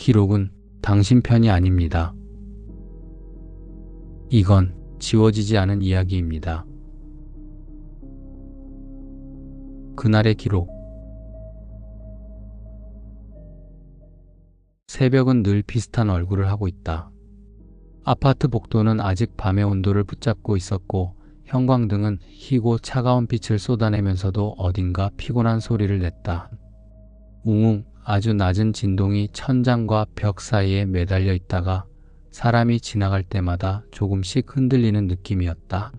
기록은 당신 편이 아닙니다. 이건 지워지지 않은 이야기입니다. 그날의 기록. 새벽은 늘 비슷한 얼굴을 하고 있다. 아파트 복도는 아직 밤의 온도를 붙잡고 있었고 형광등은 희고 차가운 빛을 쏟아내면서도 어딘가 피곤한 소리를 냈다. 웅웅 아주 낮은 진동이 천장과 벽 사이에 매달려 있다가 사람이 지나갈 때마다 조금씩 흔들리는 느낌이었다.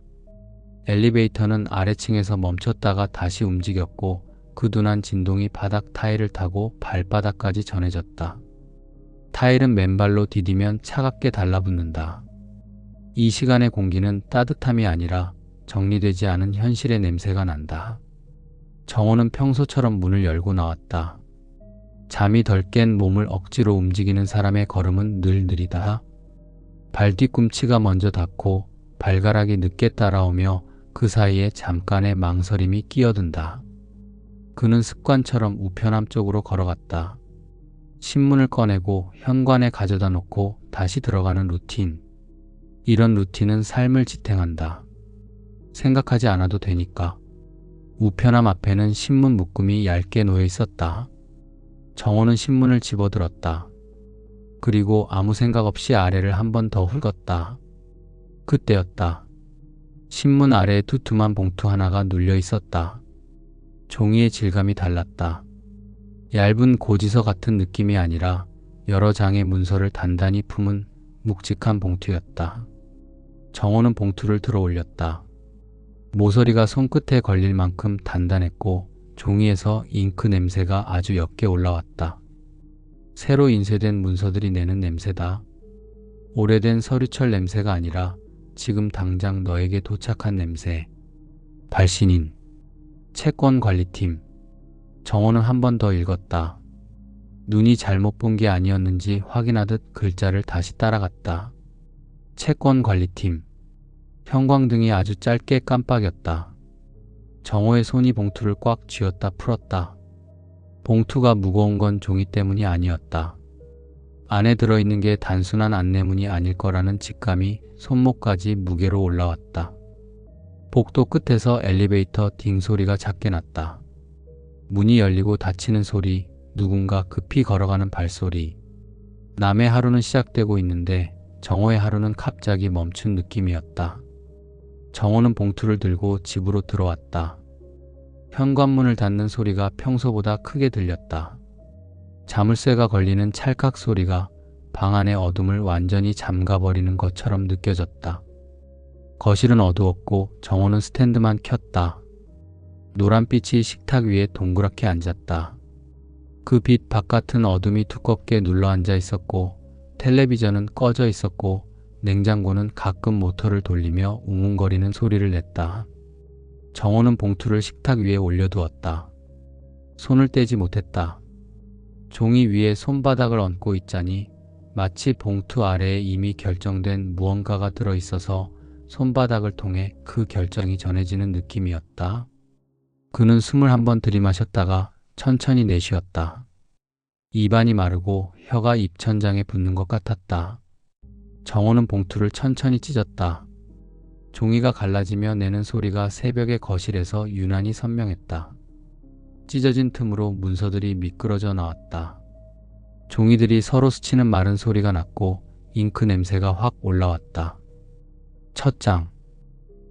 엘리베이터는 아래층에서 멈췄다가 다시 움직였고 그 둔한 진동이 바닥 타일을 타고 발바닥까지 전해졌다. 타일은 맨발로 디디면 차갑게 달라붙는다. 이 시간의 공기는 따뜻함이 아니라 정리되지 않은 현실의 냄새가 난다. 정호는 평소처럼 문을 열고 나왔다. 잠이 덜 깬 몸을 억지로 움직이는 사람의 걸음은 늘 느리다. 발 뒤꿈치가 먼저 닿고 발가락이 늦게 따라오며 그 사이에 잠깐의 망설임이 끼어든다. 그는 습관처럼 우편함 쪽으로 걸어갔다. 신문을 꺼내고 현관에 가져다 놓고 다시 들어가는 루틴. 이런 루틴은 삶을 지탱한다. 생각하지 않아도 되니까. 우편함 앞에는 신문 묶음이 얇게 놓여 있었다. 정호는 신문을 집어들었다. 그리고 아무 생각 없이 아래를 한 번 더 훑었다. 그때였다. 신문 아래에 두툼한 봉투 하나가 눌려 있었다. 종이의 질감이 달랐다. 얇은 고지서 같은 느낌이 아니라 여러 장의 문서를 단단히 품은 묵직한 봉투였다. 정호는 봉투를 들어 올렸다. 모서리가 손끝에 걸릴 만큼 단단했고 종이에서 잉크 냄새가 아주 옅게 올라왔다. 새로 인쇄된 문서들이 내는 냄새다. 오래된 서류철 냄새가 아니라 지금 당장 너에게 도착한 냄새. 발신인, 채권관리팀. 정호는 한 번 더 읽었다. 눈이 잘못 본 게 아니었는지 확인하듯 글자를 다시 따라갔다. 채권관리팀. 형광등이 아주 짧게 깜빡였다. 정호의 손이 봉투를 꽉 쥐었다 풀었다. 봉투가 무거운 건 종이 때문이 아니었다. 안에 들어있는 게 단순한 안내문이 아닐 거라는 직감이 손목까지 무게로 올라왔다. 복도 끝에서 엘리베이터 딩 소리가 작게 났다. 문이 열리고 닫히는 소리, 누군가 급히 걸어가는 발소리. 남의 하루는 시작되고 있는데 정호의 하루는 갑자기 멈춘 느낌이었다. 정호는 봉투를 들고 집으로 들어왔다. 현관문을 닫는 소리가 평소보다 크게 들렸다. 자물쇠가 걸리는 찰칵 소리가 방 안의 어둠을 완전히 잠가버리는 것처럼 느껴졌다. 거실은 어두웠고 정호는 스탠드만 켰다. 노란빛이 식탁 위에 동그랗게 앉았다. 그 빛 바깥은 어둠이 두껍게 눌러앉아 있었고 텔레비전은 꺼져 있었고 냉장고는 가끔 모터를 돌리며 웅웅거리는 소리를 냈다. 정호는 봉투를 식탁 위에 올려두었다. 손을 떼지 못했다. 종이 위에 손바닥을 얹고 있자니 마치 봉투 아래에 이미 결정된 무언가가 들어있어서 손바닥을 통해 그 결정이 전해지는 느낌이었다. 그는 숨을 한번 들이마셨다가 천천히 내쉬었다. 입안이 마르고 혀가 입천장에 붙는 것 같았다. 정호는 봉투를 천천히 찢었다. 종이가 갈라지며 내는 소리가 새벽의 거실에서 유난히 선명했다. 찢어진 틈으로 문서들이 미끄러져 나왔다. 종이들이 서로 스치는 마른 소리가 났고 잉크 냄새가 확 올라왔다. 첫 장.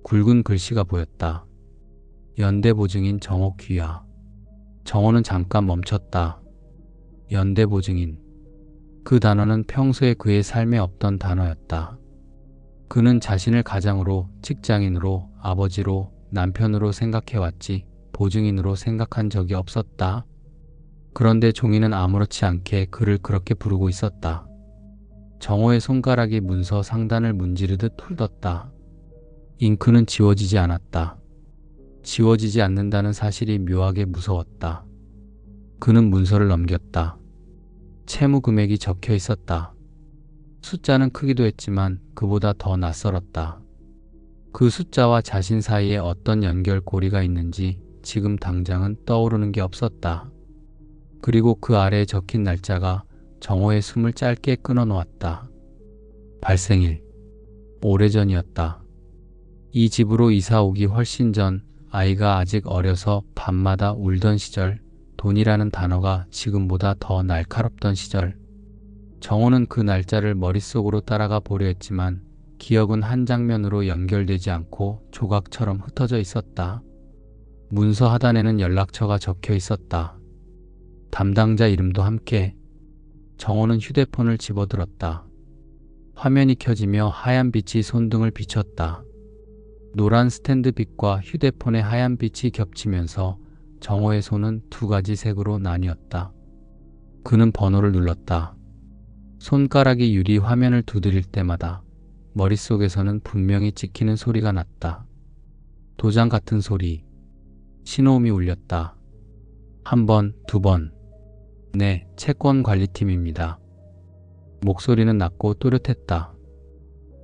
굵은 글씨가 보였다. 연대보증인 정호 귀하. 정호는 잠깐 멈췄다. 연대보증인. 그 단어는 평소에 그의 삶에 없던 단어였다. 그는 자신을 가장으로, 직장인으로, 아버지로, 남편으로 생각해왔지 보증인으로 생각한 적이 없었다. 그런데 종이는 아무렇지 않게 그를 그렇게 부르고 있었다. 정호의 손가락이 문서 상단을 문지르듯 훑었다. 잉크는 지워지지 않았다. 지워지지 않는다는 사실이 묘하게 무서웠다. 그는 문서를 넘겼다. 채무 금액이 적혀 있었다. 숫자는 크기도 했지만 그보다 더 낯설었다. 그 숫자와 자신 사이에 어떤 연결고리가 있는지 지금 당장은 떠오르는 게 없었다. 그리고 그 아래에 적힌 날짜가 정호의 숨을 짧게 끊어놓았다. 발생일. 오래전이었다. 이 집으로 이사 오기 훨씬 전 아이가 아직 어려서 밤마다 울던 시절, 돈이라는 단어가 지금보다 더 날카롭던 시절. 정호는 그 날짜를 머릿속으로 따라가 보려 했지만 기억은 한 장면으로 연결되지 않고 조각처럼 흩어져 있었다. 문서 하단에는 연락처가 적혀 있었다. 담당자 이름도 함께. 정호는 휴대폰을 집어들었다. 화면이 켜지며 하얀 빛이 손등을 비췄다. 노란 스탠드 빛과 휴대폰의 하얀 빛이 겹치면서 정호의 손은 두 가지 색으로 나뉘었다. 그는 번호를 눌렀다. 손가락이 유리 화면을 두드릴 때마다 머릿속에서는 분명히 찍히는 소리가 났다. 도장 같은 소리. 신호음이 울렸다. 한 번, 두 번. 네, 채권관리팀입니다. 목소리는 낮고 또렷했다.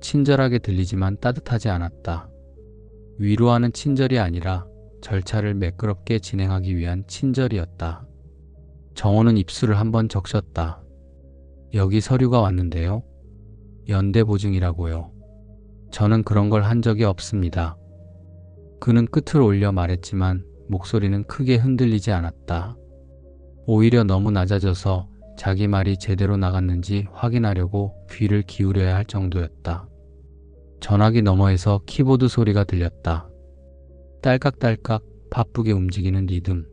친절하게 들리지만 따뜻하지 않았다. 위로하는 친절이 아니라 절차를 매끄럽게 진행하기 위한 친절이었다. 정호는 입술을 한번 적셨다. 여기 서류가 왔는데요. 연대보증이라고요. 저는 그런 걸 한 적이 없습니다. 그는 끝을 올려 말했지만 목소리는 크게 흔들리지 않았다. 오히려 너무 낮아져서 자기 말이 제대로 나갔는지 확인하려고 귀를 기울여야 할 정도였다. 전화기 너머에서 키보드 소리가 들렸다. 딸깍딸깍 바쁘게 움직이는 리듬.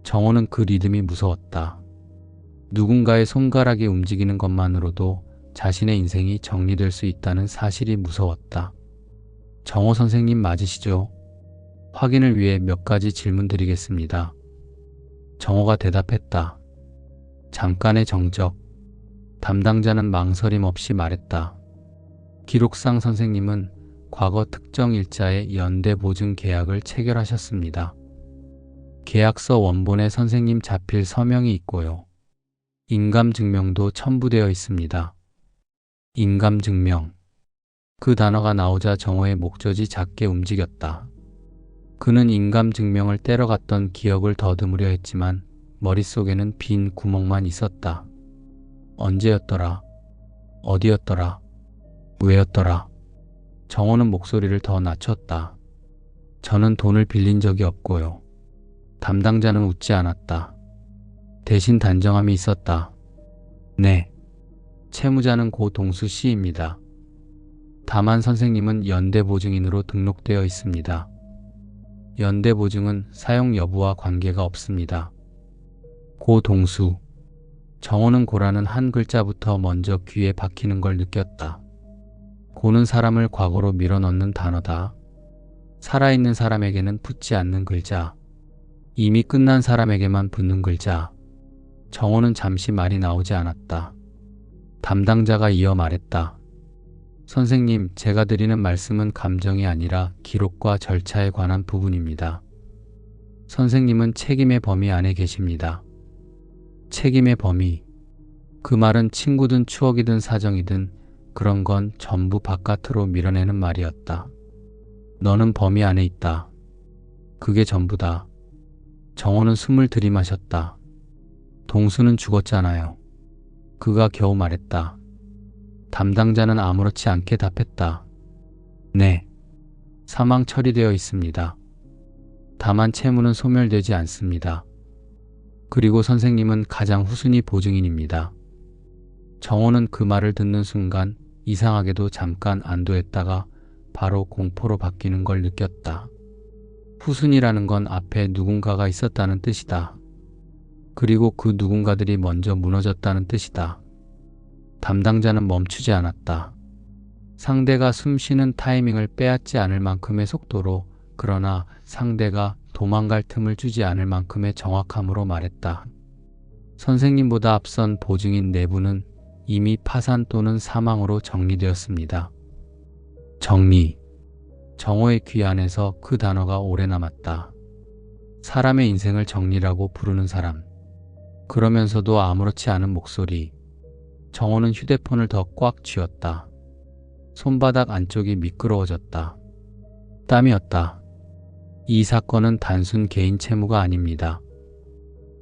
정호는 그 리듬이 무서웠다. 누군가의 손가락이 움직이는 것만으로도 자신의 인생이 정리될 수 있다는 사실이 무서웠다. 정호 선생님 맞으시죠? 확인을 위해 몇 가지 질문 드리겠습니다. 정호가 대답했다. 잠깐의 정적. 담당자는 망설임 없이 말했다. 기록상 선생님은 과거 특정 일자의 연대보증 계약을 체결하셨습니다. 계약서 원본에 선생님 자필 서명이 있고요. 인감증명도 첨부되어 있습니다. 인감증명. 그 단어가 나오자 정호의 목젖이 작게 움직였다. 그는 인감증명을 떼러갔던 기억을 더듬으려 했지만 머릿속에는 빈 구멍만 있었다. 언제였더라? 어디였더라? 왜였더라? 정호는 목소리를 더 낮췄다. 저는 돈을 빌린 적이 없고요. 담당자는 웃지 않았다. 대신 단정함이 있었다. 네. 채무자는 고 동수 씨입니다. 다만 선생님은 연대보증인으로 등록되어 있습니다. 연대보증은 사용 여부와 관계가 없습니다. 고 동수. 정호는 고라는 한 글자부터 먼저 귀에 박히는 걸 느꼈다. 고는 사람을 과거로 밀어넣는 단어다. 살아있는 사람에게는 붙지 않는 글자. 이미 끝난 사람에게만 붙는 글자. 정호는 잠시 말이 나오지 않았다. 담당자가 이어 말했다. 선생님, 제가 드리는 말씀은 감정이 아니라 기록과 절차에 관한 부분입니다. 선생님은 책임의 범위 안에 계십니다. 책임의 범위. 그 말은 친구든 추억이든 사정이든 그런 건 전부 바깥으로 밀어내는 말이었다. 너는 범위 안에 있다. 그게 전부다. 정호는 숨을 들이마셨다. 동수는 죽었잖아요. 그가 겨우 말했다. 담당자는 아무렇지 않게 답했다. 네. 사망 처리되어 있습니다. 다만 채무는 소멸되지 않습니다. 그리고 선생님은 가장 후순위 보증인입니다. 정호는 그 말을 듣는 순간 이상하게도 잠깐 안도했다가 바로 공포로 바뀌는 걸 느꼈다. 후순위라는 건 앞에 누군가가 있었다는 뜻이다. 그리고 그 누군가들이 먼저 무너졌다는 뜻이다. 담당자는 멈추지 않았다. 상대가 숨쉬는 타이밍을 빼앗지 않을 만큼의 속도로, 그러나 상대가 도망갈 틈을 주지 않을 만큼의 정확함으로 말했다. 선생님보다 앞선 보증인 내부는 이미 파산 또는 사망으로 정리되었습니다. 정리. 정호의 귀 안에서 그 단어가 오래 남았다. 사람의 인생을 정리라고 부르는 사람. 그러면서도 아무렇지 않은 목소리. 정호는 휴대폰을 더 꽉 쥐었다. 손바닥 안쪽이 미끄러워졌다. 땀이었다. 이 사건은 단순 개인 채무가 아닙니다.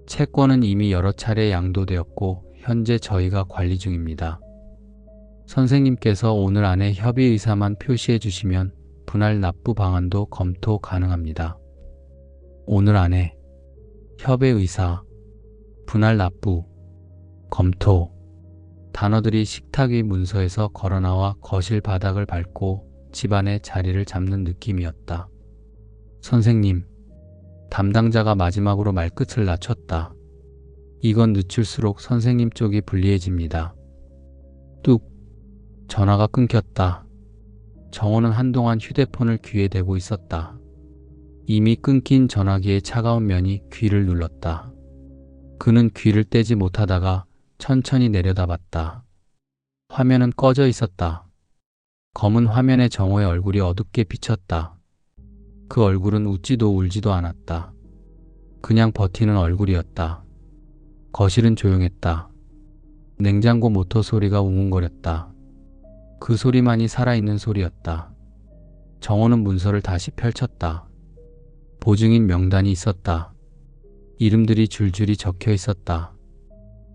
채권은 이미 여러 차례 양도되었고 현재 저희가 관리 중입니다. 선생님께서 오늘 안에 협의 의사만 표시해 주시면 분할 납부 방안도 검토 가능합니다. 오늘 안에 협의 의사, 분할 납부, 검토. 단어들이 식탁 위 문서에서 걸어나와 거실 바닥을 밟고 집안의 자리를 잡는 느낌이었다. 선생님, 담당자가 마지막으로 말끝을 낮췄다. 이건 늦출수록 선생님 쪽이 불리해집니다. 뚝. 전화가 끊겼다. 정호는 한동안 휴대폰을 귀에 대고 있었다. 이미 끊긴 전화기의 차가운 면이 귀를 눌렀다. 그는 귀를 떼지 못하다가 천천히 내려다봤다. 화면은 꺼져 있었다. 검은 화면에 정호의 얼굴이 어둡게 비쳤다. 그 얼굴은 웃지도 울지도 않았다. 그냥 버티는 얼굴이었다. 거실은 조용했다. 냉장고 모터 소리가 웅웅거렸다. 그 소리만이 살아있는 소리였다. 정호는 문서를 다시 펼쳤다. 보증인 명단이 있었다. 이름들이 줄줄이 적혀 있었다.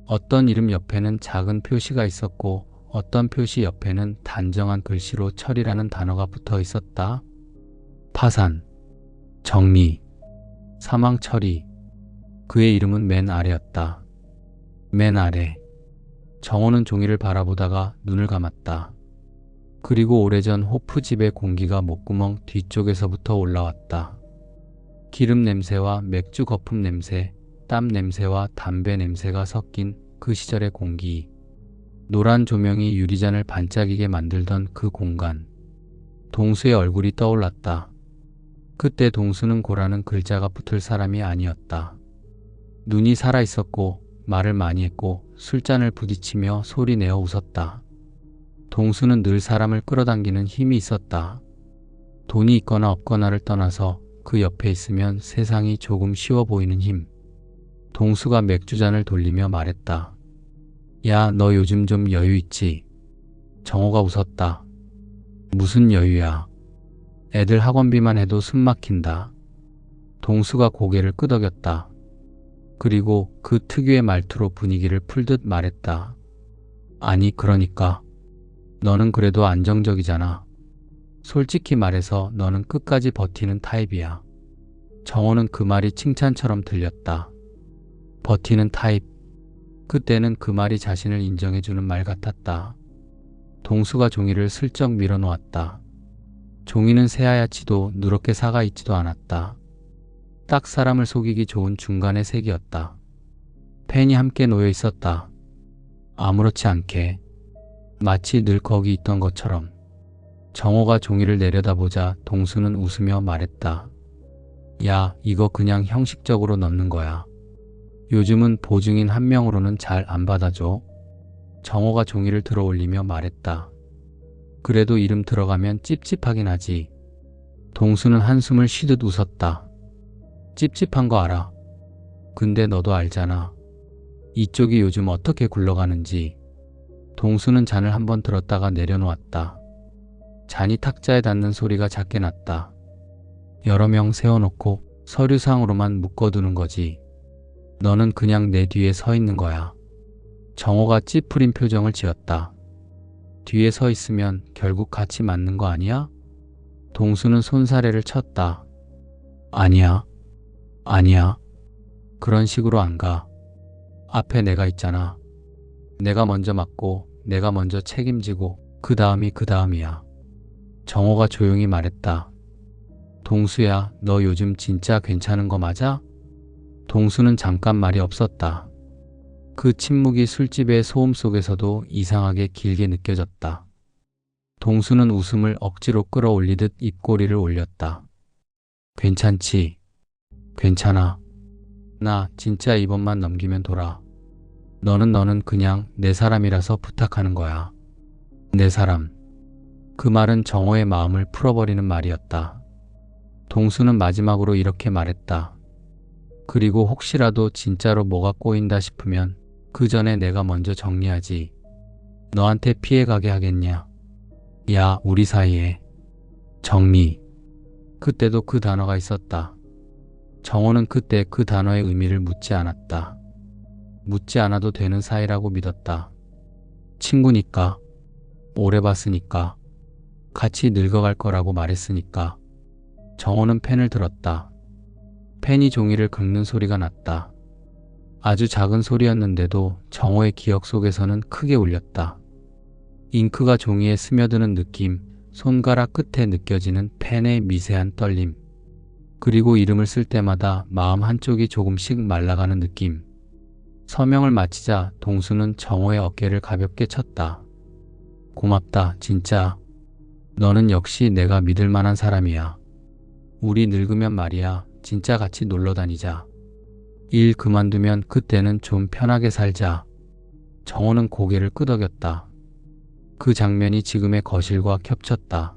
어떤 이름 옆에는 작은 표시가 있었고 어떤 표시 옆에는 단정한 글씨로 처리라는 단어가 붙어 있었다. 파산, 정리, 사망 처리. 그의 이름은 맨 아래였다. 맨 아래. 정호는 종이를 바라보다가 눈을 감았다. 그리고 오래전 호프집의 공기가 목구멍 뒤쪽에서부터 올라왔다. 기름 냄새와 맥주 거품 냄새, 땀 냄새와 담배 냄새가 섞인 그 시절의 공기. 노란 조명이 유리잔을 반짝이게 만들던 그 공간. 동수의 얼굴이 떠올랐다. 그때 동수는 고라는 글자가 붙을 사람이 아니었다. 눈이 살아있었고 말을 많이 했고 술잔을 부딪히며 소리내어 웃었다. 동수는 늘 사람을 끌어당기는 힘이 있었다. 돈이 있거나 없거나를 떠나서 그 옆에 있으면 세상이 조금 쉬워 보이는 힘. 동수가 맥주잔을 돌리며 말했다. 야, 너 요즘 좀 여유 있지? 정호가 웃었다. 무슨 여유야? 애들 학원비만 해도 숨 막힌다. 동수가 고개를 끄덕였다. 그리고 그 특유의 말투로 분위기를 풀듯 말했다. 아니, 그러니까. 너는 그래도 안정적이잖아. 솔직히 말해서 너는 끝까지 버티는 타입이야. 정호는 그 말이 칭찬처럼 들렸다. 버티는 타입. 그때는 그 말이 자신을 인정해주는 말 같았다. 동수가 종이를 슬쩍 밀어놓았다. 종이는 새하얗지도 누렇게 사가있지도 않았다. 딱 사람을 속이기 좋은 중간의 색이었다. 펜이 함께 놓여 있었다. 아무렇지 않게. 마치 늘 거기 있던 것처럼. 정호가 종이를 내려다보자 동수는 웃으며 말했다. 야, 이거 그냥 형식적으로 넣는 거야. 요즘은 보증인 한 명으로는 잘 안 받아줘. 정호가 종이를 들어 올리며 말했다. 그래도 이름 들어가면 찝찝하긴 하지. 동수는 한숨을 쉬듯 웃었다. 찝찝한 거 알아. 근데 너도 알잖아. 이쪽이 요즘 어떻게 굴러가는지. 동수는 잔을 한번 들었다가 내려놓았다. 잔이 탁자에 닿는 소리가 작게 났다. 여러 명 세워놓고 서류상으로만 묶어두는 거지. 너는 그냥 내 뒤에 서 있는 거야. 정호가 찌푸린 표정을 지었다. 뒤에 서 있으면 결국 같이 맞는 거 아니야? 동수는 손사래를 쳤다. 아니야. 아니야. 그런 식으로 안 가. 앞에 내가 있잖아. 내가 먼저 맞고 내가 먼저 책임지고 그 다음이 그 다음이야. 정호가 조용히 말했다. 동수야, 너 요즘 진짜 괜찮은 거 맞아? 동수는 잠깐 말이 없었다. 그 침묵이 술집의 소음 속에서도 이상하게 길게 느껴졌다. 동수는 웃음을 억지로 끌어올리듯 입꼬리를 올렸다. 괜찮지? 괜찮아. 나 진짜 이번만 넘기면 돌아. 너는 그냥 내 사람이라서 부탁하는 거야. 내 사람. 그 말은 정호의 마음을 풀어버리는 말이었다. 동수는 마지막으로 이렇게 말했다. 그리고 혹시라도 진짜로 뭐가 꼬인다 싶으면 그 전에 내가 먼저 정리하지. 너한테 피해가게 하겠냐. 야, 우리 사이에. 정리. 그때도 그 단어가 있었다. 정호는 그때 그 단어의 의미를 묻지 않았다. 묻지 않아도 되는 사이라고 믿었다. 친구니까, 오래 봤으니까, 같이 늙어갈 거라고 말했으니까. 정호는 펜을 들었다. 펜이 종이를 긁는 소리가 났다. 아주 작은 소리였는데도 정호의 기억 속에서는 크게 울렸다. 잉크가 종이에 스며드는 느낌, 손가락 끝에 느껴지는 펜의 미세한 떨림, 그리고 이름을 쓸 때마다 마음 한쪽이 조금씩 말라가는 느낌. 서명을 마치자 동수는 정호의 어깨를 가볍게 쳤다. 고맙다, 진짜. 너는 역시 내가 믿을 만한 사람이야. 우리 늙으면 말이야, 진짜 같이 놀러 다니자. 일 그만두면 그때는 좀 편하게 살자. 정호는 고개를 끄덕였다. 그 장면이 지금의 거실과 겹쳤다.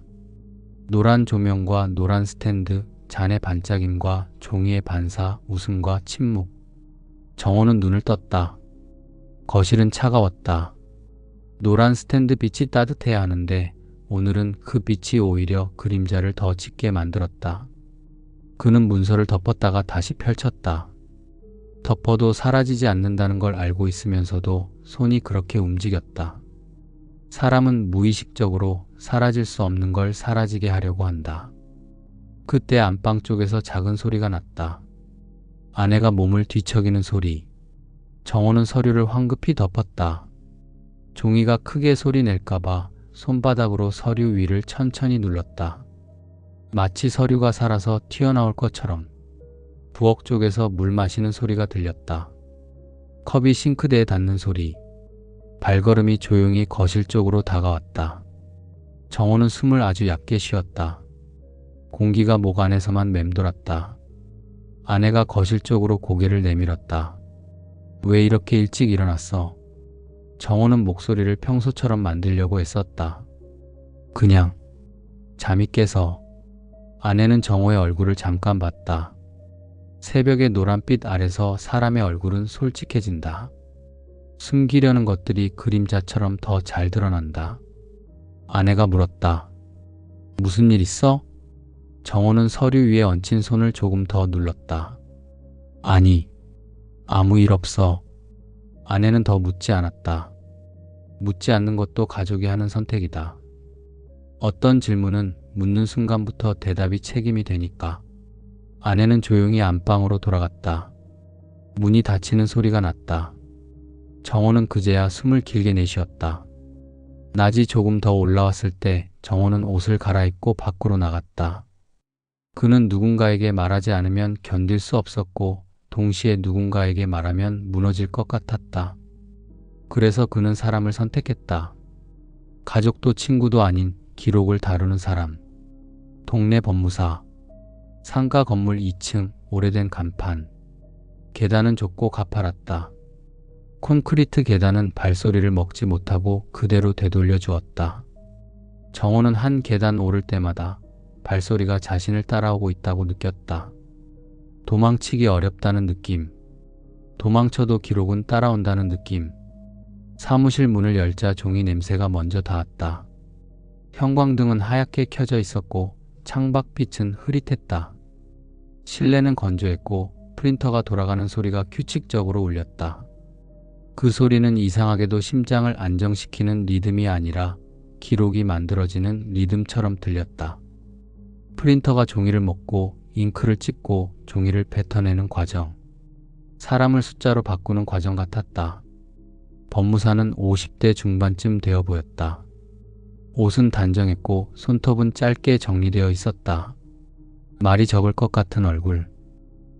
노란 조명과 노란 스탠드, 잔의 반짝임과 종이의 반사, 웃음과 침묵. 정호는 눈을 떴다. 거실은 차가웠다. 노란 스탠드 빛이 따뜻해야 하는데 오늘은 그 빛이 오히려 그림자를 더 짙게 만들었다. 그는 문서를 덮었다가 다시 펼쳤다. 덮어도 사라지지 않는다는 걸 알고 있으면서도 손이 그렇게 움직였다. 사람은 무의식적으로 사라질 수 없는 걸 사라지게 하려고 한다. 그때 안방 쪽에서 작은 소리가 났다. 아내가 몸을 뒤척이는 소리. 정호는 서류를 황급히 덮었다. 종이가 크게 소리 낼까봐 손바닥으로 서류 위를 천천히 눌렀다. 마치 서류가 살아서 튀어나올 것처럼. 부엌 쪽에서 물 마시는 소리가 들렸다. 컵이 싱크대에 닿는 소리. 발걸음이 조용히 거실 쪽으로 다가왔다. 정호는 숨을 아주 얕게 쉬었다. 공기가 목 안에서만 맴돌았다. 아내가 거실 쪽으로 고개를 내밀었다. 왜 이렇게 일찍 일어났어? 정호는 목소리를 평소처럼 만들려고 애썼다. 그냥 잠이 깨서. 아내는 정호의 얼굴을 잠깐 봤다. 새벽의 노란빛 아래서 사람의 얼굴은 솔직해진다. 숨기려는 것들이 그림자처럼 더 잘 드러난다. 아내가 물었다. 무슨 일 있어? 정호는 서류 위에 얹힌 손을 조금 더 눌렀다. 아니, 아무 일 없어. 아내는 더 묻지 않았다. 묻지 않는 것도 가족이 하는 선택이다. 어떤 질문은 묻는 순간부터 대답이 책임이 되니까. 아내는 조용히 안방으로 돌아갔다. 문이 닫히는 소리가 났다. 정호는 그제야 숨을 길게 내쉬었다. 낮이 조금 더 올라왔을 때 정호는 옷을 갈아입고 밖으로 나갔다. 그는 누군가에게 말하지 않으면 견딜 수 없었고 동시에 누군가에게 말하면 무너질 것 같았다. 그래서 그는 사람을 선택했다. 가족도 친구도 아닌 기록을 다루는 사람. 동네 법무사. 상가 건물 2층, 오래된 간판. 계단은 좁고 가파랐다. 콘크리트 계단은 발소리를 먹지 못하고 그대로 되돌려 주었다. 정호는 한 계단 오를 때마다 발소리가 자신을 따라오고 있다고 느꼈다. 도망치기 어렵다는 느낌. 도망쳐도 기록은 따라온다는 느낌. 사무실 문을 열자 종이 냄새가 먼저 닿았다. 형광등은 하얗게 켜져 있었고 창밖빛은 흐릿했다. 실내는 건조했고 프린터가 돌아가는 소리가 규칙적으로 울렸다. 그 소리는 이상하게도 심장을 안정시키는 리듬이 아니라 기록이 만들어지는 리듬처럼 들렸다. 프린터가 종이를 먹고 잉크를 찍고 종이를 뱉어내는 과정. 사람을 숫자로 바꾸는 과정 같았다. 법무사는 50대 중반쯤 되어 보였다. 옷은 단정했고 손톱은 짧게 정리되어 있었다. 말이 적을 것 같은 얼굴.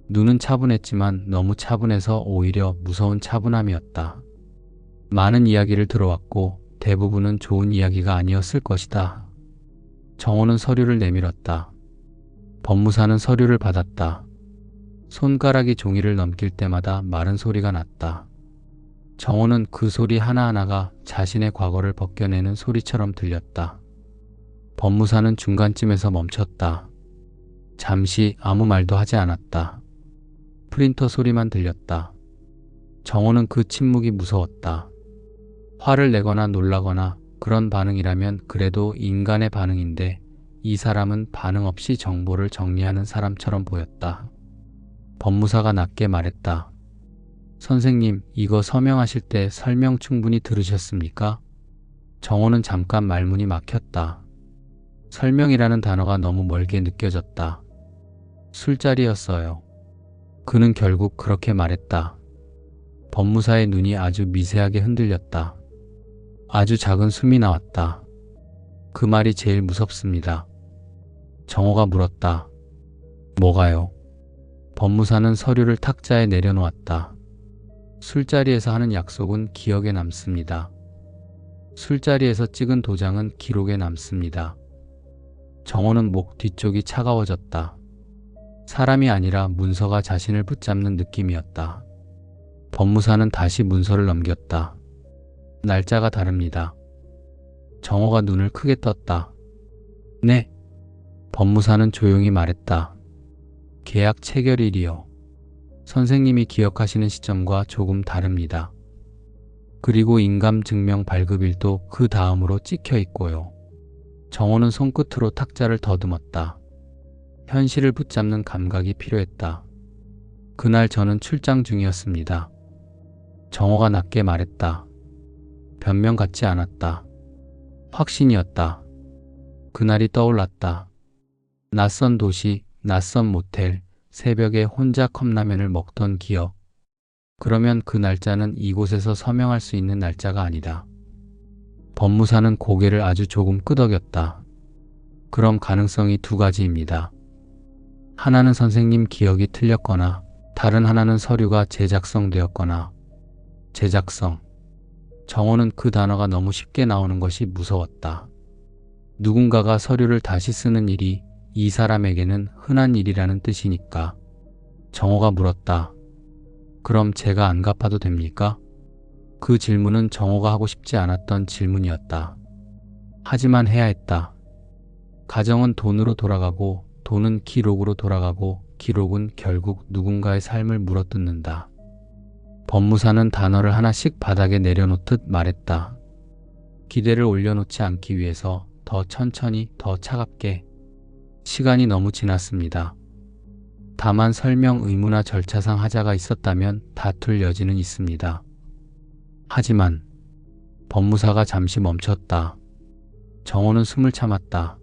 눈은 차분했지만 너무 차분해서 오히려 무서운 차분함이었다. 많은 이야기를 들어왔고 대부분은 좋은 이야기가 아니었을 것이다. 정호는 서류를 내밀었다. 법무사는 서류를 받았다. 손가락이 종이를 넘길 때마다 마른 소리가 났다. 정호는 그 소리 하나하나가 자신의 과거를 벗겨내는 소리처럼 들렸다. 법무사는 중간쯤에서 멈췄다. 잠시 아무 말도 하지 않았다. 프린터 소리만 들렸다. 정호는 그 침묵이 무서웠다. 화를 내거나 놀라거나 그런 반응이라면 그래도 인간의 반응인데 이 사람은 반응 없이 정보를 정리하는 사람처럼 보였다. 법무사가 낮게 말했다. 선생님, 이거 서명하실 때 설명 충분히 들으셨습니까? 정호는 잠깐 말문이 막혔다. 설명이라는 단어가 너무 멀게 느껴졌다. 술자리였어요. 그는 결국 그렇게 말했다. 법무사의 눈이 아주 미세하게 흔들렸다. 아주 작은 숨이 나왔다. 그 말이 제일 무섭습니다. 정호가 물었다. 뭐가요? 법무사는 서류를 탁자에 내려놓았다. 술자리에서 하는 약속은 기억에 남습니다. 술자리에서 찍은 도장은 기록에 남습니다. 정호는 목 뒤쪽이 차가워졌다. 사람이 아니라 문서가 자신을 붙잡는 느낌이었다. 법무사는 다시 문서를 넘겼다. 날짜가 다릅니다. 정호가 눈을 크게 떴다. 네. 법무사는 조용히 말했다. 계약 체결일이요. 선생님이 기억하시는 시점과 조금 다릅니다. 그리고 인감증명 발급일도 그 다음으로 찍혀 있고요. 정호는 손끝으로 탁자를 더듬었다. 현실을 붙잡는 감각이 필요했다. 그날 저는 출장 중이었습니다. 정호가 낮게 말했다. 변명 같지 않았다. 확신이었다. 그날이 떠올랐다. 낯선 도시, 낯선 모텔, 새벽에 혼자 컵라면을 먹던 기억. 그러면 그 날짜는 이곳에서 서명할 수 있는 날짜가 아니다. 법무사는 고개를 아주 조금 끄덕였다. 그럼 가능성이 두 가지입니다. 하나는 선생님 기억이 틀렸거나 다른 하나는 서류가 제작성되었거나. 제작성. 정호는 그 단어가 너무 쉽게 나오는 것이 무서웠다. 누군가가 서류를 다시 쓰는 일이 이 사람에게는 흔한 일이라는 뜻이니까. 정호가 물었다. 그럼 제가 안 갚아도 됩니까? 그 질문은 정호가 하고 싶지 않았던 질문이었다. 하지만 해야 했다. 가정은 돈으로 돌아가고 돈은 기록으로 돌아가고 기록은 결국 누군가의 삶을 물어뜯는다. 법무사는 단어를 하나씩 바닥에 내려놓듯 말했다. 기대를 올려놓지 않기 위해서 더 천천히, 더 차갑게. 시간이 너무 지났습니다. 다만 설명 의무나 절차상 하자가 있었다면 다툴 여지는 있습니다. 하지만 법무사가 잠시 멈췄다. 정호는 숨을 참았다.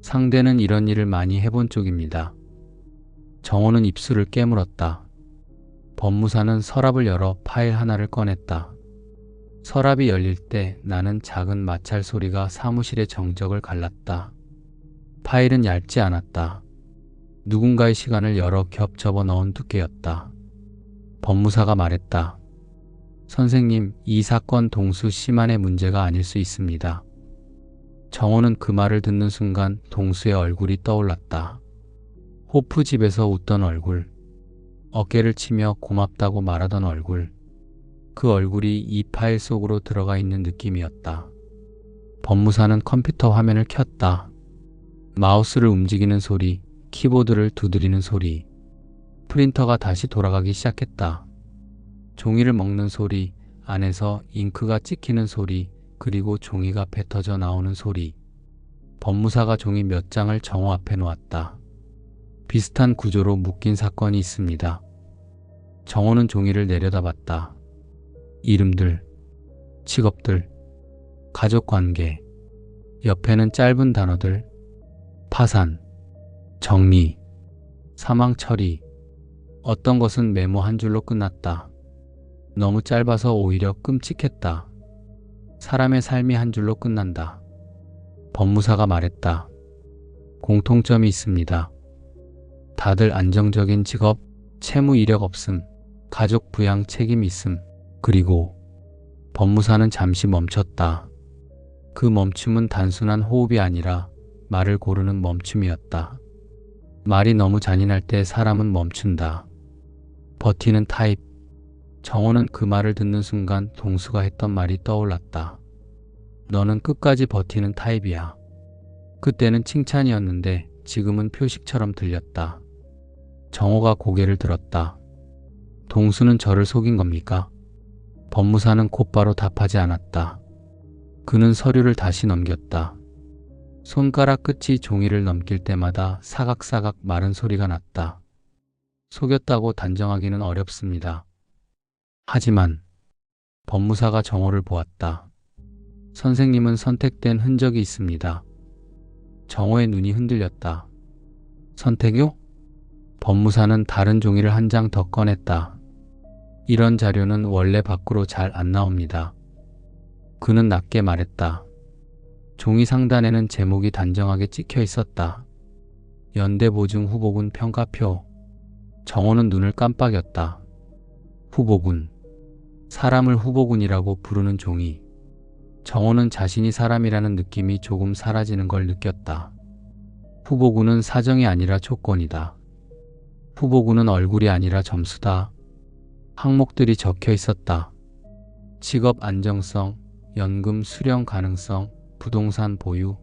상대는 이런 일을 많이 해본 쪽입니다. 정호는 입술을 깨물었다. 법무사는 서랍을 열어 파일 하나를 꺼냈다. 서랍이 열릴 때 나는 작은 마찰 소리가 사무실의 정적을 갈랐다. 파일은 얇지 않았다. 누군가의 시간을 여러 겹 접어 넣은 두께였다. 법무사가 말했다. 선생님, 이 사건 동수 씨만의 문제가 아닐 수 있습니다. 정호는 그 말을 듣는 순간 동수의 얼굴이 떠올랐다. 호프 집에서 웃던 얼굴. 어깨를 치며 고맙다고 말하던 얼굴. 그 얼굴이 이 파일 속으로 들어가 있는 느낌이었다. 법무사는 컴퓨터 화면을 켰다. 마우스를 움직이는 소리, 키보드를 두드리는 소리. 프린터가 다시 돌아가기 시작했다. 종이를 먹는 소리, 안에서 잉크가 찍히는 소리, 그리고 종이가 뱉어져 나오는 소리. 법무사가 종이 몇 장을 정호 앞에 놓았다. 비슷한 구조로 묶인 사건이 있습니다. 정호는 종이를 내려다봤다. 이름들, 직업들, 가족관계. 옆에는 짧은 단어들. 파산, 정리, 사망 처리. 어떤 것은 메모 한 줄로 끝났다. 너무 짧아서 오히려 끔찍했다. 사람의 삶이 한 줄로 끝난다. 법무사가 말했다. 공통점이 있습니다. 다들 안정적인 직업, 채무 이력 없음, 가족 부양 책임 있음. 그리고 법무사는 잠시 멈췄다. 그 멈춤은 단순한 호흡이 아니라 말을 고르는 멈춤이었다. 말이 너무 잔인할 때 사람은 멈춘다. 버티는 타입. 정호는 그 말을 듣는 순간 동수가 했던 말이 떠올랐다. 너는 끝까지 버티는 타입이야. 그때는 칭찬이었는데 지금은 표식처럼 들렸다. 정호가 고개를 들었다. 동수는 저를 속인 겁니까? 법무사는 곧바로 답하지 않았다. 그는 서류를 다시 넘겼다. 손가락 끝이 종이를 넘길 때마다 사각사각 마른 소리가 났다. 속였다고 단정하기는 어렵습니다. 하지만 법무사가 정호를 보았다. 선생님은 선택된 흔적이 있습니다. 정호의 눈이 흔들렸다. 선택요? 법무사는 다른 종이를 한 장 더 꺼냈다. 이런 자료는 원래 밖으로 잘 안 나옵니다. 그는 낮게 말했다. 종이 상단에는 제목이 단정하게 찍혀 있었다. 연대보증 후보군 평가표. 정호는 눈을 깜빡였다. 후보군. 사람을 후보군이라고 부르는 종이. 정호는 자신이 사람이라는 느낌이 조금 사라지는 걸 느꼈다. 후보군은 사정이 아니라 조건이다. 후보군은 얼굴이 아니라 점수다. 항목들이 적혀 있었다. 직업 안정성, 연금 수령 가능성, 부동산 보유,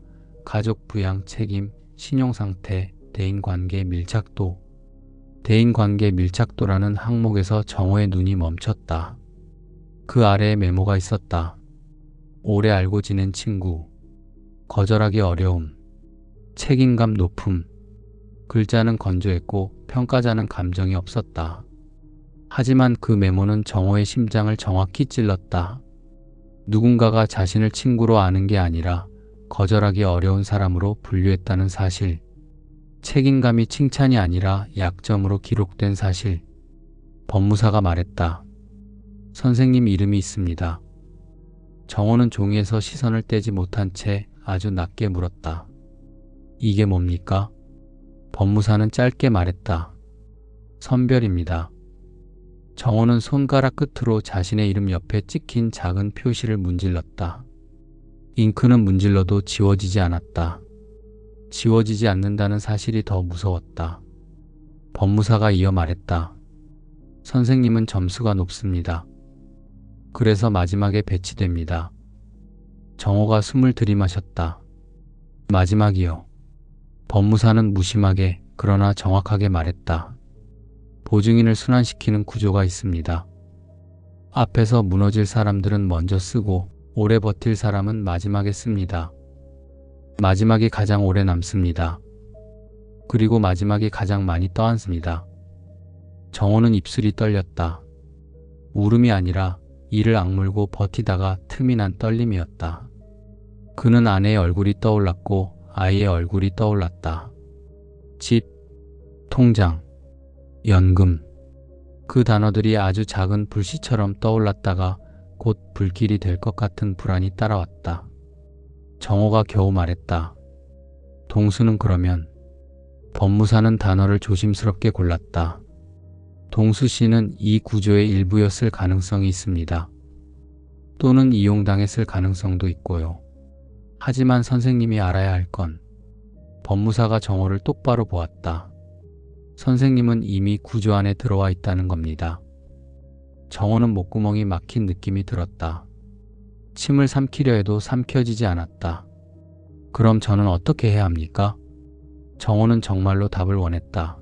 가족 부양 책임, 신용상태, 대인관계 밀착도. 대인관계 밀착도라는 항목에서 정호의 눈이 멈췄다. 그 아래에 메모가 있었다. 오래 알고 지낸 친구. 거절하기 어려움. 책임감 높음. 글자는 건조했고 평가자는 감정이 없었다. 하지만 그 메모는 정호의 심장을 정확히 찔렀다. 누군가가 자신을 친구로 아는 게 아니라 거절하기 어려운 사람으로 분류했다는 사실. 책임감이 칭찬이 아니라 약점으로 기록된 사실. 법무사가 말했다. 선생님 이름이 있습니다. 정호는 종이에서 시선을 떼지 못한 채 아주 낮게 물었다. 이게 뭡니까? 법무사는 짧게 말했다. 선별입니다. 정호는 손가락 끝으로 자신의 이름 옆에 찍힌 작은 표시를 문질렀다. 잉크는 문질러도 지워지지 않았다. 지워지지 않는다는 사실이 더 무서웠다. 법무사가 이어 말했다. 선생님은 점수가 높습니다. 그래서 마지막에 배치됩니다. 정호가 숨을 들이마셨다. 마지막이요. 법무사는 무심하게 그러나 정확하게 말했다. 보증인을 순환시키는 구조가 있습니다. 앞에서 무너질 사람들은 먼저 쓰고 오래 버틸 사람은 마지막에 씁니다. 마지막이 가장 오래 남습니다. 그리고 마지막이 가장 많이 떠안습니다. 정호는 입술이 떨렸다. 울음이 아니라 이를 악물고 버티다가 틈이 난 떨림이었다. 그는 아내의 얼굴이 떠올랐고 아이의 얼굴이 떠올랐다. 집, 통장, 연금. 그 단어들이 아주 작은 불씨처럼 떠올랐다가 곧 불길이 될 것 같은 불안이 따라왔다. 정호가 겨우 말했다. 동수는 그러면. 법무사는 단어를 조심스럽게 골랐다. 동수 씨는 이 구조의 일부였을 가능성이 있습니다. 또는 이용당했을 가능성도 있고요. 하지만 선생님이 알아야 할 건. 법무사가 정호를 똑바로 보았다. 선생님은 이미 구조 안에 들어와 있다는 겁니다. 정호는 목구멍이 막힌 느낌이 들었다. 침을 삼키려 해도 삼켜지지 않았다. 그럼 저는 어떻게 해야 합니까? 정호는 정말로 답을 원했다.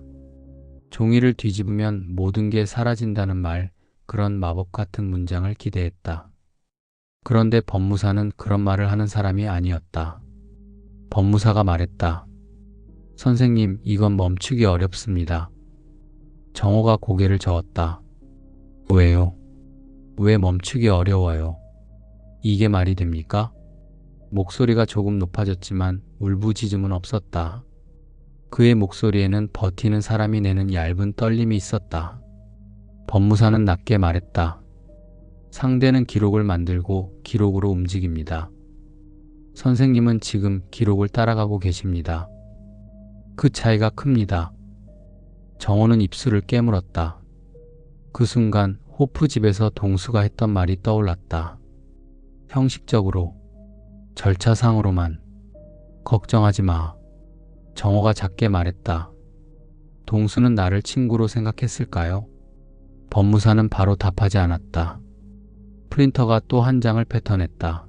종이를 뒤집으면 모든 게 사라진다는 말, 그런 마법 같은 문장을 기대했다. 그런데 법무사는 그런 말을 하는 사람이 아니었다. 법무사가 말했다. 선생님, 이건 멈추기 어렵습니다. 정호가 고개를 저었다. 왜요? 왜 멈추기 어려워요? 이게 말이 됩니까? 목소리가 조금 높아졌지만 울부짖음은 없었다. 그의 목소리에는 버티는 사람이 내는 얇은 떨림이 있었다. 법무사는 낮게 말했다. 상대는 기록을 만들고 기록으로 움직입니다. 선생님은 지금 기록을 따라가고 계십니다. 그 차이가 큽니다. 정호는 입술을 깨물었다. 그 순간 호프 집에서 동수가 했던 말이 떠올랐다. 형식적으로, 절차상으로만. 걱정하지 마. 정호가 작게 말했다. 동수는 나를 친구로 생각했을까요? 법무사는 바로 답하지 않았다. 프린터가 또 한 장을 패턴했다.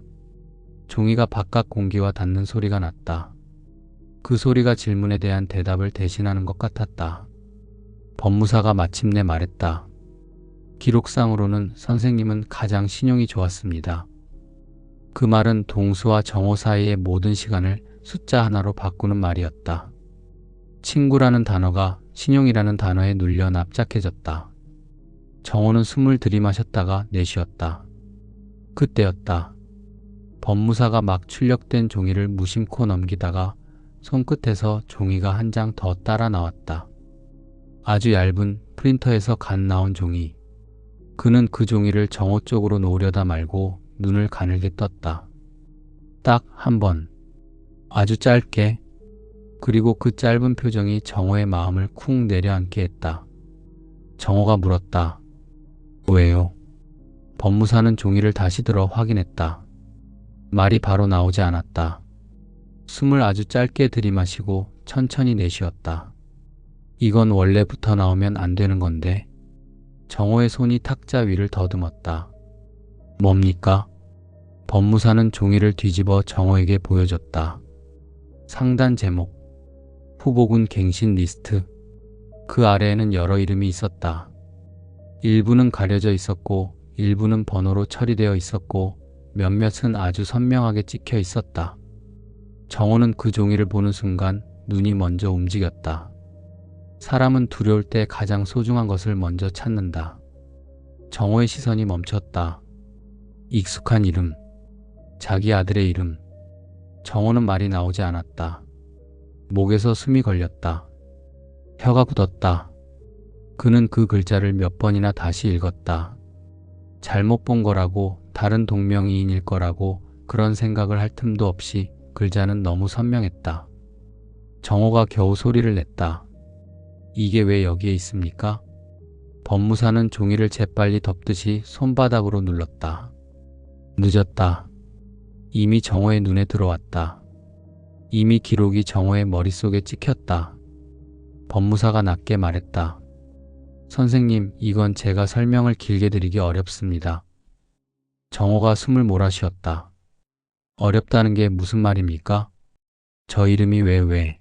종이가 바깥 공기와 닿는 소리가 났다. 그 소리가 질문에 대한 대답을 대신하는 것 같았다. 법무사가 마침내 말했다. 기록상으로는 선생님은 가장 신용이 좋았습니다. 그 말은 동수와 정호 사이의 모든 시간을 숫자 하나로 바꾸는 말이었다. 친구라는 단어가 신용이라는 단어에 눌려 납작해졌다. 정호는 숨을 들이마셨다가 내쉬었다. 그때였다. 법무사가 막 출력된 종이를 무심코 넘기다가 손끝에서 종이가 한 장 더 따라 나왔다. 아주 얇은 프린터에서 갓 나온 종이. 그는 그 종이를 정호 쪽으로 놓으려다 말고 눈을 가늘게 떴다. 딱 한 번. 아주 짧게. 그리고 그 짧은 표정이 정호의 마음을 쿵 내려앉게 했다. 정호가 물었다. 왜요? 법무사는 종이를 다시 들어 확인했다. 말이 바로 나오지 않았다. 숨을 아주 짧게 들이마시고 천천히 내쉬었다. 이건 원래부터 나오면 안 되는 건데. 정호의 손이 탁자 위를 더듬었다. 뭡니까? 법무사는 종이를 뒤집어 정호에게 보여줬다. 상단 제목. 후보군 갱신 리스트. 그 아래에는 여러 이름이 있었다. 일부는 가려져 있었고 일부는 번호로 처리되어 있었고 몇몇은 아주 선명하게 찍혀 있었다. 정호는 그 종이를 보는 순간 눈이 먼저 움직였다. 사람은 두려울 때 가장 소중한 것을 먼저 찾는다. 정호의 시선이 멈췄다. 익숙한 이름. 자기 아들의 이름. 정호는 말이 나오지 않았다. 목에서 숨이 걸렸다. 혀가 굳었다. 그는 그 글자를 몇 번이나 다시 읽었다. 잘못 본 거라고, 다른 동명이인일 거라고 그런 생각을 할 틈도 없이 글자는 너무 선명했다. 정호가 겨우 소리를 냈다. 이게 왜 여기에 있습니까? 법무사는 종이를 재빨리 덮듯이 손바닥으로 눌렀다. 늦었다. 이미 정호의 눈에 들어왔다. 이미 기록이 정호의 머릿속에 찍혔다. 법무사가 낮게 말했다. 선생님, 이건 제가 설명을 길게 드리기 어렵습니다. 정호가 숨을 몰아쉬었다. 어렵다는 게 무슨 말입니까? 저 이름이 왜?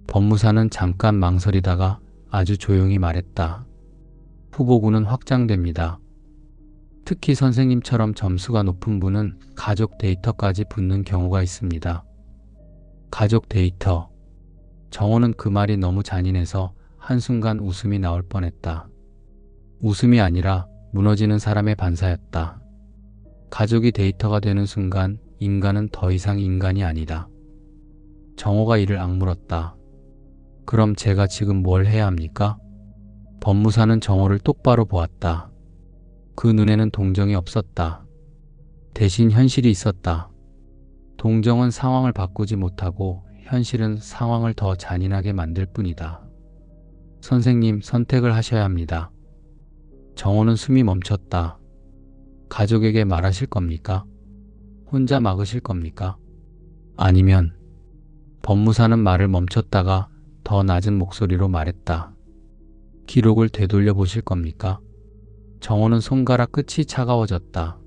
법무사는 잠깐 망설이다가 아주 조용히 말했다. 후보군은 확장됩니다. 특히 선생님처럼 점수가 높은 분은 가족 데이터까지 붙는 경우가 있습니다. 가족 데이터. 정호는 그 말이 너무 잔인해서 한순간 웃음이 나올 뻔했다. 웃음이 아니라 무너지는 사람의 반사였다. 가족이 데이터가 되는 순간 인간은 더 이상 인간이 아니다. 정호가 이를 악물었다. 그럼 제가 지금 뭘 해야 합니까? 법무사는 정호를 똑바로 보았다. 그 눈에는 동정이 없었다. 대신 현실이 있었다. 동정은 상황을 바꾸지 못하고 현실은 상황을 더 잔인하게 만들 뿐이다. 선생님, 선택을 하셔야 합니다. 정호는 숨이 멈췄다. 가족에게 말하실 겁니까? 혼자 막으실 겁니까? 아니면 법무사는 말을 멈췄다가 더 낮은 목소리로 말했다. 기록을 되돌려 보실 겁니까? 정호는 손가락 끝이 차가워졌다.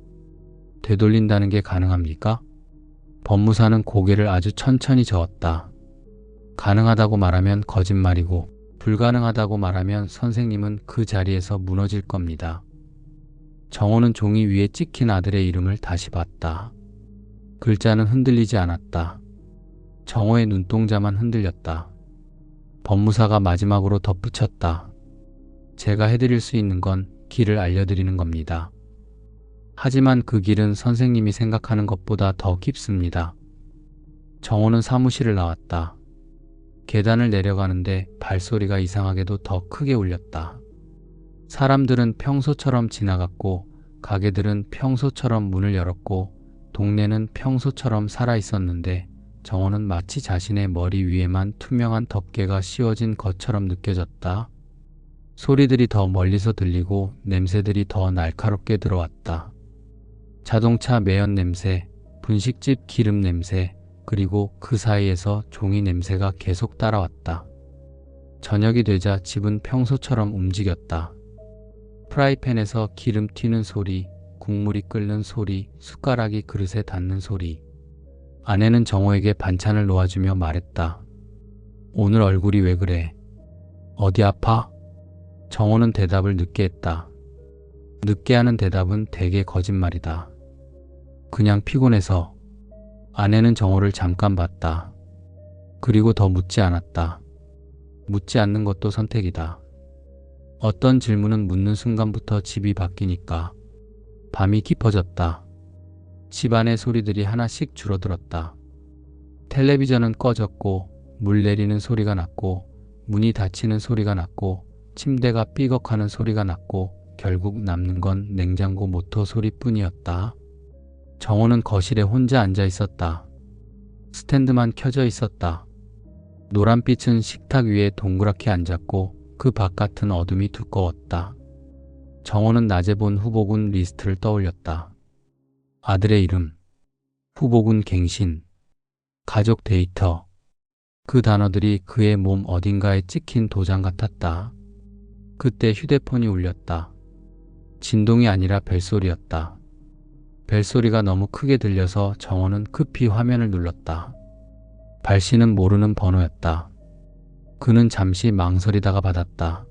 되돌린다는 게 가능합니까? 법무사는 고개를 아주 천천히 저었다. 가능하다고 말하면 거짓말이고 불가능하다고 말하면 선생님은 그 자리에서 무너질 겁니다. 정호는 종이 위에 찍힌 아들의 이름을 다시 봤다. 글자는 흔들리지 않았다. 정호의 눈동자만 흔들렸다. 법무사가 마지막으로 덧붙였다. 제가 해드릴 수 있는 건 길을 알려드리는 겁니다. 하지만 그 길은 선생님이 생각하는 것보다 더 깊습니다. 정호는 사무실을 나왔다. 계단을 내려가는데 발소리가 이상하게도 더 크게 울렸다. 사람들은 평소처럼 지나갔고 가게들은 평소처럼 문을 열었고 동네는 평소처럼 살아있었는데 정호는 마치 자신의 머리 위에만 투명한 덮개가 씌워진 것처럼 느껴졌다. 소리들이 더 멀리서 들리고 냄새들이 더 날카롭게 들어왔다. 자동차 매연 냄새, 분식집 기름 냄새, 그리고 그 사이에서 종이 냄새가 계속 따라왔다. 저녁이 되자 집은 평소처럼 움직였다. 프라이팬에서 기름 튀는 소리, 국물이 끓는 소리, 숟가락이 그릇에 닿는 소리. 아내는 정호에게 반찬을 놓아주며 말했다. 오늘 얼굴이 왜 그래? 어디 아파? 정호는 대답을 늦게 했다. 늦게 하는 대답은 대개 거짓말이다. 그냥 피곤해서. 아내는 정호를 잠깐 봤다. 그리고 더 묻지 않았다. 묻지 않는 것도 선택이다. 어떤 질문은 묻는 순간부터 집이 바뀌니까. 밤이 깊어졌다. 집안의 소리들이 하나씩 줄어들었다. 텔레비전은 꺼졌고 물 내리는 소리가 났고 문이 닫히는 소리가 났고 침대가 삐걱하는 소리가 났고 결국 남는 건 냉장고 모터 소리뿐이었다. 정호는 거실에 혼자 앉아 있었다. 스탠드만 켜져 있었다. 노란빛은 식탁 위에 동그랗게 앉았고 그 바깥은 어둠이 두꺼웠다. 정호는 낮에 본 후보군 리스트를 떠올렸다. 아들의 이름, 후보군 갱신, 가족 데이터. 그 단어들이 그의 몸 어딘가에 찍힌 도장 같았다. 그때 휴대폰이 울렸다. 진동이 아니라 벨소리였다. 벨소리가 너무 크게 들려서 정호는 급히 화면을 눌렀다. 발신은 모르는 번호였다. 그는 잠시 망설이다가 받았다.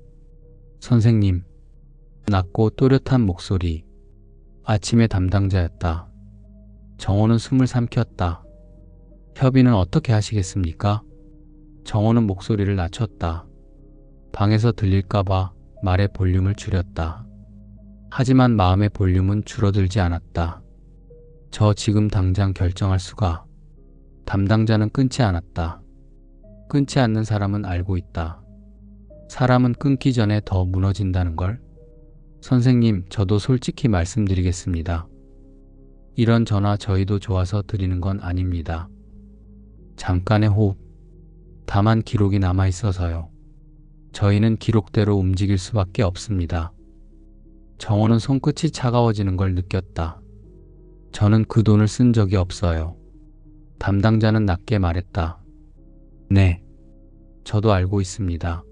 선생님. 낮고 또렷한 목소리. 아침의 담당자였다. 정호는 숨을 삼켰다. 협의는 어떻게 하시겠습니까? 정호는 목소리를 낮췄다. 방에서 들릴까봐 말의 볼륨을 줄였다. 하지만 마음의 볼륨은 줄어들지 않았다. 저 지금 당장 결정할 수가. 담당자는 끊지 않았다. 끊지 않는 사람은 알고 있다. 사람은 끊기 전에 더 무너진다는 걸. 선생님, 저도 솔직히 말씀드리겠습니다. 이런 전화 저희도 좋아서 드리는 건 아닙니다. 잠깐의 호흡. 다만 기록이 남아 있어서요. 저희는 기록대로 움직일 수밖에 없습니다. 정호는 손끝이 차가워지는 걸 느꼈다. 저는 그 돈을 쓴 적이 없어요. 담당자는 낮게 말했다. 네, 저도 알고 있습니다.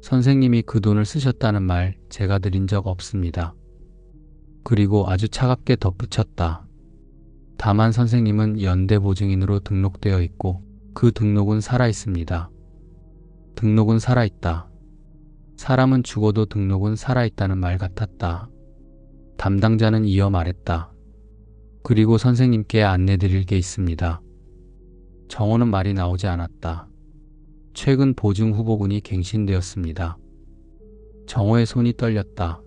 선생님이 그 돈을 쓰셨다는 말 제가 드린 적 없습니다. 그리고 아주 차갑게 덧붙였다. 다만 선생님은 연대보증인으로 등록되어 있고 그 등록은 살아 있습니다. 등록은 살아있다. 사람은 죽어도 등록은 살아있다는 말 같았다. 담당자는 이어 말했다. 그리고 선생님께 안내드릴 게 있습니다. 정호는 말이 나오지 않았다. 최근 보증 후보군이 갱신되었습니다. 정호의 손이 떨렸다.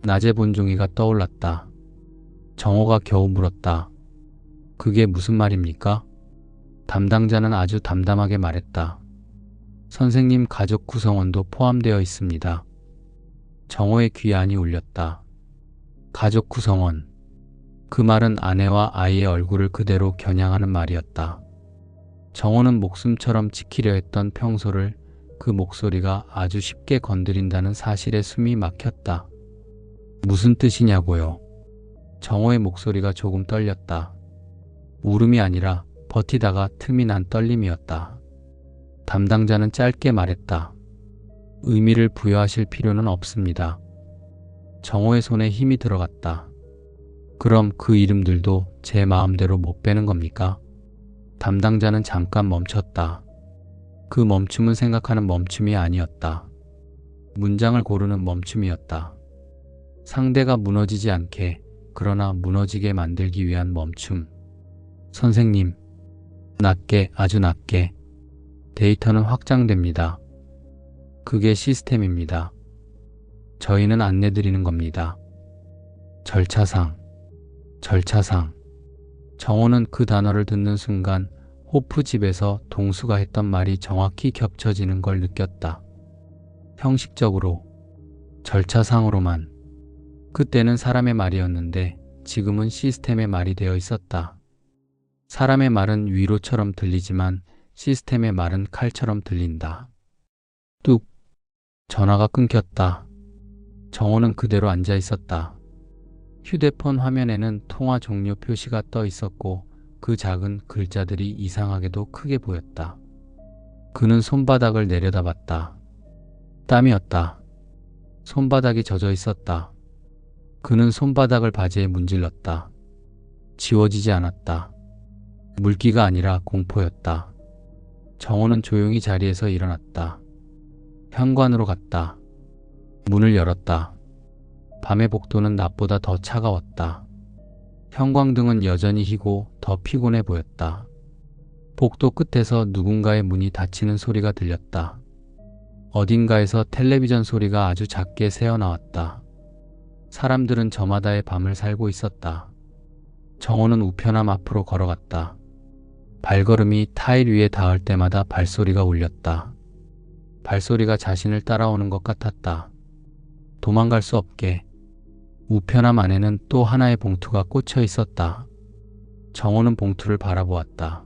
낮에 본 종이가 떠올랐다. 정호가 겨우 물었다. 그게 무슨 말입니까? 담당자는 아주 담담하게 말했다. 선생님 가족 구성원도 포함되어 있습니다. 정호의 귀에 안이 울렸다. 가족 구성원. 그 말은 아내와 아이의 얼굴을 그대로 겨냥하는 말이었다. 정호는 목숨처럼 지키려 했던 평소를 그 목소리가 아주 쉽게 건드린다는 사실에 숨이 막혔다. 무슨 뜻이냐고요? 정호의 목소리가 조금 떨렸다. 울음이 아니라 버티다가 틈이 난 떨림이었다. 담당자는 짧게 말했다. 의미를 부여하실 필요는 없습니다. 정호의 손에 힘이 들어갔다. 그럼 그 이름들도 제 마음대로 못 빼는 겁니까? 담당자는 잠깐 멈췄다. 그 멈춤은 생각하는 멈춤이 아니었다. 문장을 고르는 멈춤이었다. 상대가 무너지지 않게, 그러나 무너지게 만들기 위한 멈춤. 선생님, 낮게, 아주 낮게. 데이터는 확장됩니다. 그게 시스템입니다. 저희는 안내드리는 겁니다. 절차상. 정호는 그 단어를 듣는 순간 호프 집에서 동수가 했던 말이 정확히 겹쳐지는 걸 느꼈다. 형식적으로, 절차상으로만. 그때는 사람의 말이었는데 지금은 시스템의 말이 되어 있었다. 사람의 말은 위로처럼 들리지만 시스템의 말은 칼처럼 들린다. 뚝. 전화가 끊겼다. 정호는 그대로 앉아 있었다. 휴대폰 화면에는 통화 종료 표시가 떠 있었고 그 작은 글자들이 이상하게도 크게 보였다. 그는 손바닥을 내려다봤다. 땀이었다. 손바닥이 젖어 있었다. 그는 손바닥을 바지에 문질렀다. 지워지지 않았다. 물기가 아니라 공포였다. 정호는 조용히 자리에서 일어났다. 현관으로 갔다. 문을 열었다. 밤의 복도는 낮보다 더 차가웠다. 형광등은 여전히 희고 더 피곤해 보였다. 복도 끝에서 누군가의 문이 닫히는 소리가 들렸다. 어딘가에서 텔레비전 소리가 아주 작게 새어나왔다. 사람들은 저마다의 밤을 살고 있었다. 정호는 우편함 앞으로 걸어갔다. 발걸음이 타일 위에 닿을 때마다 발소리가 울렸다. 발소리가 자신을 따라오는 것 같았다. 도망갈 수 없게. 우편함 안에는 또 하나의 봉투가 꽂혀 있었다. 정호는 봉투를 바라보았다.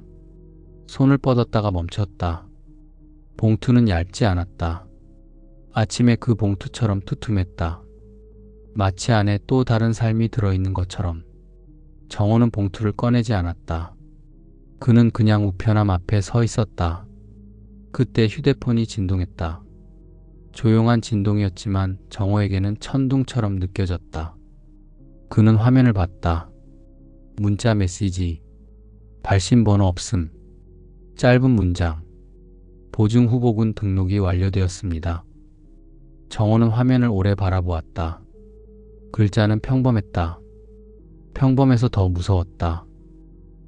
손을 뻗었다가 멈췄다. 봉투는 얇지 않았다. 아침에 그 봉투처럼 투툼했다. 마치 안에 또 다른 삶이 들어있는 것처럼. 정호는 봉투를 꺼내지 않았다. 그는 그냥 우편함 앞에 서 있었다. 그때 휴대폰이 진동했다. 조용한 진동이었지만 정호에게는 천둥처럼 느껴졌다. 그는 화면을 봤다. 문자 메시지. 발신번호 없음. 짧은 문장. 보증 후보군 등록이 완료되었습니다. 정호는 화면을 오래 바라보았다. 글자는 평범했다. 평범해서 더 무서웠다.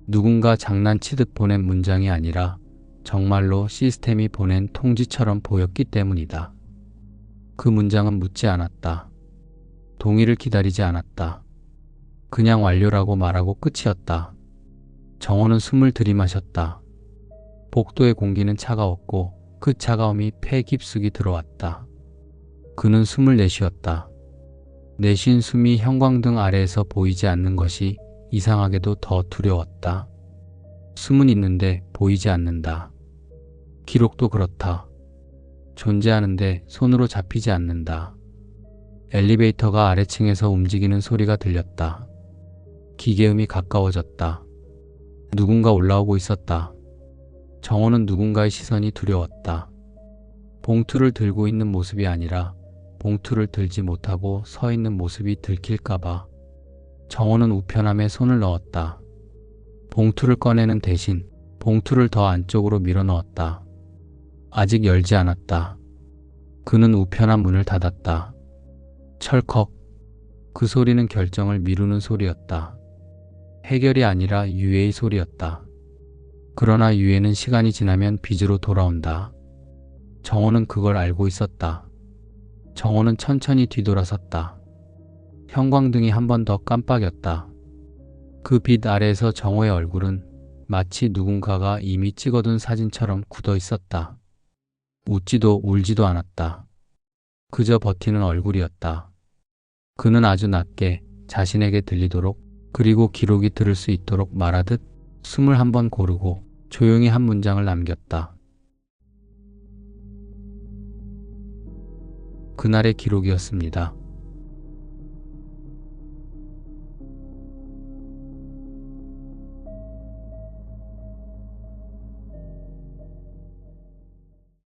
누군가 장난치듯 보낸 문장이 아니라 정말로 시스템이 보낸 통지처럼 보였기 때문이다. 그 문장은 묻지 않았다. 동의를 기다리지 않았다. 그냥 완료라고 말하고 끝이었다. 정호는 숨을 들이마셨다. 복도의 공기는 차가웠고 그 차가움이 폐 깊숙이 들어왔다. 그는 숨을 내쉬었다. 내쉰 숨이 형광등 아래에서 보이지 않는 것이 이상하게도 더 두려웠다. 숨은 있는데 보이지 않는다. 기록도 그렇다. 존재하는데 손으로 잡히지 않는다. 엘리베이터가 아래층에서 움직이는 소리가 들렸다. 기계음이 가까워졌다. 누군가 올라오고 있었다. 정호는 누군가의 시선이 두려웠다. 봉투를 들고 있는 모습이 아니라 봉투를 들지 못하고 서 있는 모습이 들킬까봐. 정호는 우편함에 손을 넣었다. 봉투를 꺼내는 대신 봉투를 더 안쪽으로 밀어 넣었다. 아직 열지 않았다. 그는 우편함 문을 닫았다. 철컥. 그 소리는 결정을 미루는 소리였다. 해결이 아니라 유예의 소리였다. 그러나 유예는 시간이 지나면 빚으로 돌아온다. 정호는 그걸 알고 있었다. 정호는 천천히 뒤돌아섰다. 형광등이 한 번 더 깜빡였다. 그 빛 아래에서 정호의 얼굴은 마치 누군가가 이미 찍어둔 사진처럼 굳어 있었다. 웃지도 울지도 않았다. 그저 버티는 얼굴이었다. 그는 아주 낮게 자신에게 들리도록 그리고 기록이 들을 수 있도록 말하듯 숨을 한 번 고르고 조용히 한 문장을 남겼다. 그날의 기록이었습니다.